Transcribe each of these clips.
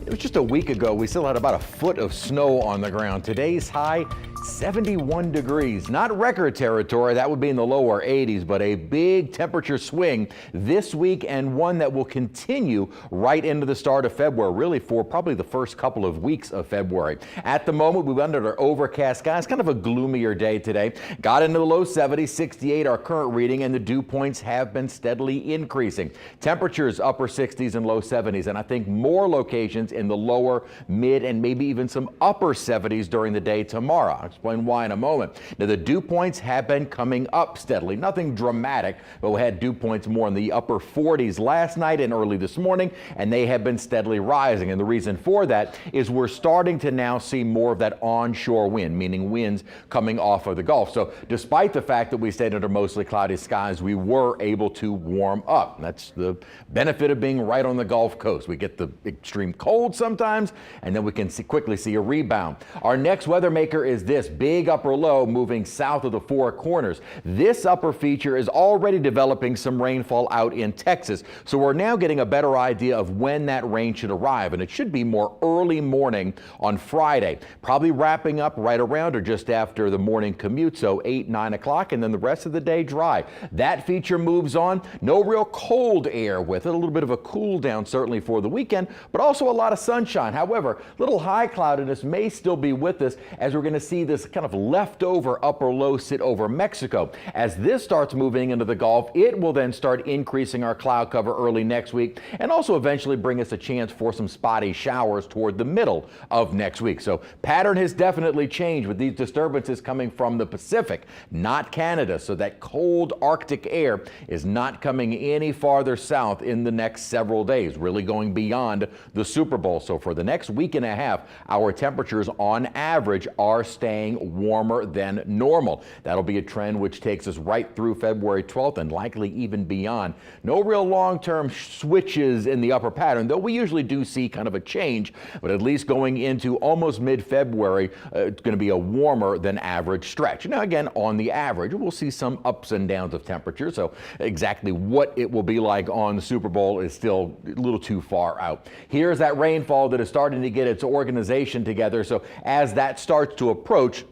It was just a week ago, we still had about a foot of snow on the ground. Today's high, 71 degrees. Not record territory, that would be in the lower 80s, but a big temperature swing this week and one that will continue right into the start of February, really for probably the first couple of weeks of February. At the moment, we're under our overcast skies, kind of a gloomier day today. Got into the low 70s, 68 our current reading, and the dew points have been steadily increasing. Temperatures upper 60s and low 70s, and I think more locations in the lower, mid, and maybe even some upper 70s during the day tomorrow. I'll explain why in a moment. Now, the dew points have been coming up steadily. Nothing dramatic, but we had dew points more in the upper 40s last night and early this morning, and they have been steadily rising. And the reason for that is we're starting to now see more of that onshore wind, meaning winds coming off of the Gulf. So despite the fact that we stayed under mostly cloudy skies, we were able to warm up. And that's the benefit of being right on the Gulf Coast. We get the extreme cold sometimes, and then we can quickly see a rebound. Our next weather maker is this big upper low moving south of the Four Corners. This upper feature is already developing some rainfall out in Texas, so we're now getting a better idea of when that rain should arrive, and it should be more early morning on Friday, probably wrapping up right around or just after the morning commute, so 8, 9 o'clock, and then the rest of the day dry. That feature moves on. No real cold air with it, a little bit of a cool down certainly for the weekend, but also a lot of sunshine. However, little high cloudiness may still be with us as we're going to see this kind of leftover upper low sit over Mexico. As this starts moving into the Gulf, it will then start increasing our cloud cover early next week and also eventually bring us a chance for some spotty showers toward the middle of next week. So pattern has definitely changed with these disturbances coming from the Pacific, not Canada. So that cold Arctic air is not coming any farther south in the next several days, really going beyond the Super Bowl. So for the next week and a half, our temperatures on average are staying warmer than normal. That'll be a trend which takes us right through February 12th and likely even beyond. No real long-term switches in the upper pattern, though we usually do see kind of a change, but at least going into almost mid-February, it's going to be a warmer than average stretch. Now again, on the average, we'll see some ups and downs of temperature, so exactly what it will be like on the Super Bowl is still a little too far out. Here's that rainfall that is starting to get its organization together, so as that starts to approach,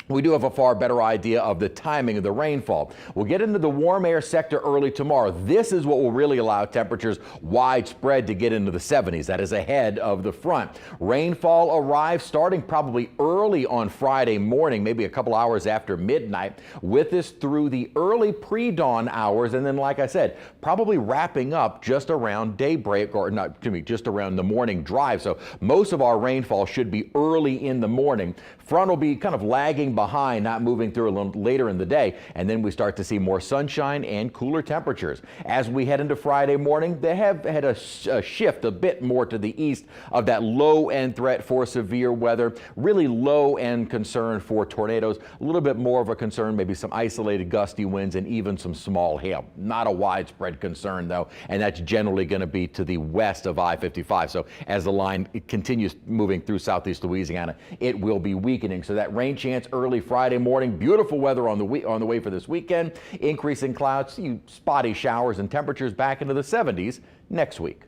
we do have a far better idea of the timing of the rainfall. We'll get into the warm air sector early tomorrow. This is what will really allow temperatures widespread to get into the 70s. That is ahead of the front. Rainfall arrives starting probably early on Friday morning, maybe a couple hours after midnight, with us through the early pre-dawn hours, and then, like I said, probably wrapping up just around daybreak, or not, excuse me, just around the morning drive. So most of our rainfall should be early in the morning. Front will be kind of lagging behind, not moving through a little later in the day, and then we start to see more sunshine and cooler temperatures. As we head into Friday morning, they have had a shift a bit more to the east of that low-end threat for severe weather, really low-end concern for tornadoes, a little bit more of a concern, maybe some isolated gusty winds and even some small hail. Not a widespread concern, though, and that's generally going to be to the west of I-55. So as the line continues moving through southeast Louisiana, it will be weakening. So that rain chance early Friday morning. Beautiful weather on the way for this weekend. Increasing clouds, spotty showers and temperatures back into the 70s next week.